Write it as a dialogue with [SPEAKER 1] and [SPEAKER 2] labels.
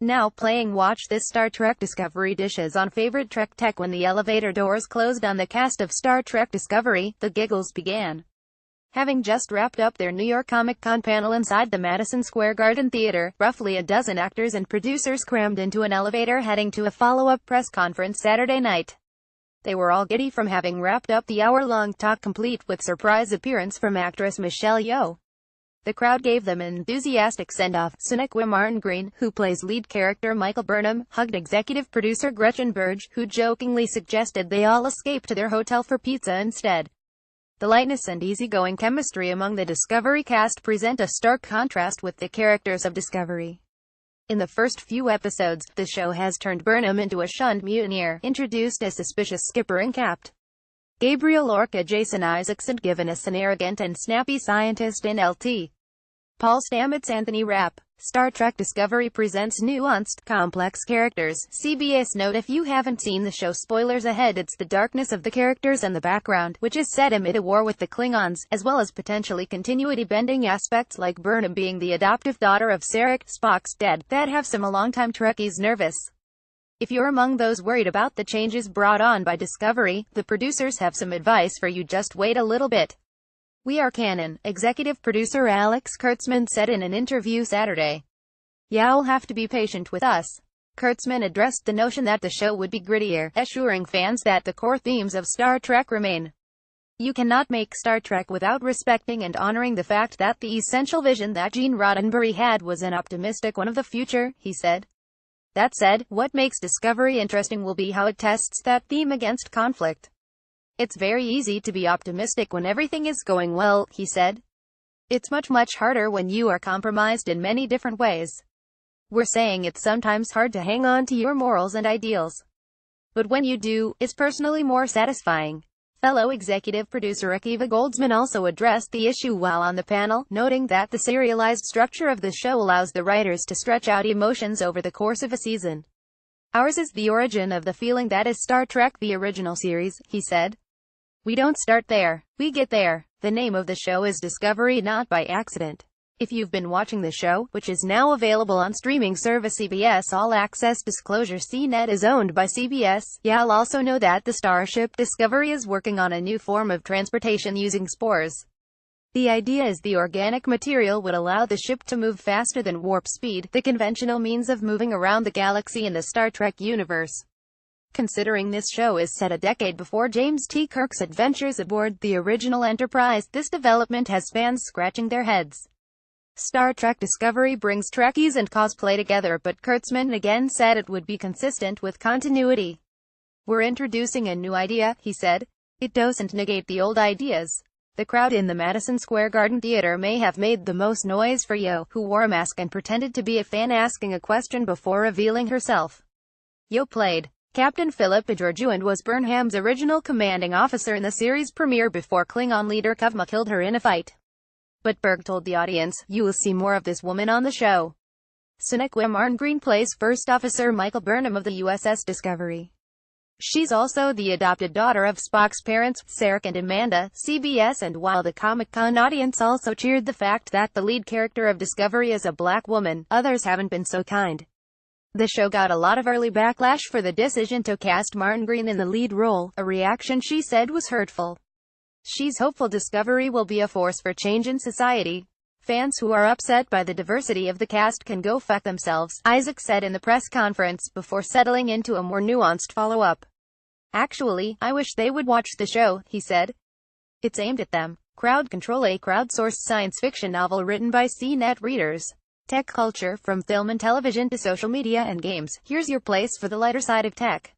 [SPEAKER 1] Now playing Watch This Star Trek Discovery dishes on favorite Trek tech. When the elevator doors closed on the cast of Star Trek Discovery, the giggles began. Having just wrapped up their New York Comic-Con panel inside the Madison Square Garden Theater, roughly a dozen actors and producers crammed into an elevator heading to a follow-up press conference Saturday night. They were all giddy from having wrapped up the hour-long talk, complete with surprise appearance from actress Michelle Yeoh. The crowd gave them an enthusiastic send-off. Sonequa Martin Green, who plays lead character Michael Burnham, hugged executive producer Gretchen Berg, who jokingly suggested they all escape to their hotel for pizza instead. The lightness and easygoing chemistry among the Discovery cast present a stark contrast with the characters of Discovery. In the first few episodes, the show has turned Burnham into a shunned mutineer, introduced as suspicious skipper and Capt. Gabriel Orca Jason Isaacson, given us an arrogant and snappy scientist in Lt. Paul Stamets Anthony Rapp. Star Trek Discovery presents nuanced, complex characters. CBS note: if you haven't seen the show, spoilers ahead. It's the darkness of the characters and the background, which is set amid a war with the Klingons, as well as potentially continuity-bending aspects like Burnham being the adoptive daughter of Sarek, Spock's dad, that have some longtime Trekkies nervous. If you're among those worried about the changes brought on by Discovery, the producers have some advice for you. Just wait a little bit. We are canon, executive producer Alex Kurtzman said in an interview Saturday. You'll have to be patient with us. Kurtzman addressed the notion that the show would be grittier, assuring fans that the core themes of Star Trek remain. You cannot make Star Trek without respecting and honoring the fact that the essential vision that Gene Roddenberry had was an optimistic one of the future, he said. That said, what makes Discovery interesting will be how it tests that theme against conflict. It's very easy to be optimistic when everything is going well, he said. It's much harder when you are compromised in many different ways. We're saying it's sometimes hard to hang on to your morals and ideals. But when you do, it's personally more satisfying. Fellow executive producer Akiva Goldsman also addressed the issue while on the panel, noting that the serialized structure of the show allows the writers to stretch out emotions over the course of a season. Ours is the origin of the feeling that is Star Trek the original series, he said. We don't start there, we get there. The name of the show is Discovery, not by accident. If you've been watching the show, which is now available on streaming service CBS All Access Disclosure, CNET is owned by CBS, you'll also know that the starship Discovery is working on a new form of transportation using spores. The idea is the organic material would allow the ship to move faster than warp speed, the conventional means of moving around the galaxy in the Star Trek universe. Considering this show is set a decade before James T. Kirk's adventures aboard the original Enterprise, this development has fans scratching their heads. Star Trek Discovery brings Trekkies and cosplay together, but Kurtzman again said it would be consistent with continuity. We're introducing a new idea, he said. It doesn't negate the old ideas. The crowd in the Madison Square Garden Theater may have made the most noise for Yeoh, who wore a mask and pretended to be a fan asking a question before revealing herself. Yeoh played Captain Philip Georgiou and was Burnham's original commanding officer in the series premiere before Klingon leader Kuvma killed her in a fight. But Berg told the audience, "You will see more of this woman on the show." Sonequa Martin Green plays First Officer Michael Burnham of the USS Discovery. She's also the adopted daughter of Spock's parents, Sarek and Amanda, CBS. And while the Comic-Con audience also cheered the fact that the lead character of Discovery is a black woman, others haven't been so kind. The show got a lot of early backlash for the decision to cast Martin Green in the lead role, a reaction she said was hurtful. She's hopeful Discovery will be a force for change in society. Fans who are upset by the diversity of the cast can go fuck themselves, Isaac said in the press conference, before settling into a more nuanced follow-up. Actually, I wish they would watch the show, he said. It's aimed at them. Crowd Control, a crowdsourced science fiction novel written by CNET readers. Tech culture, from film and television to social media and games. Here's your place for the lighter side of tech.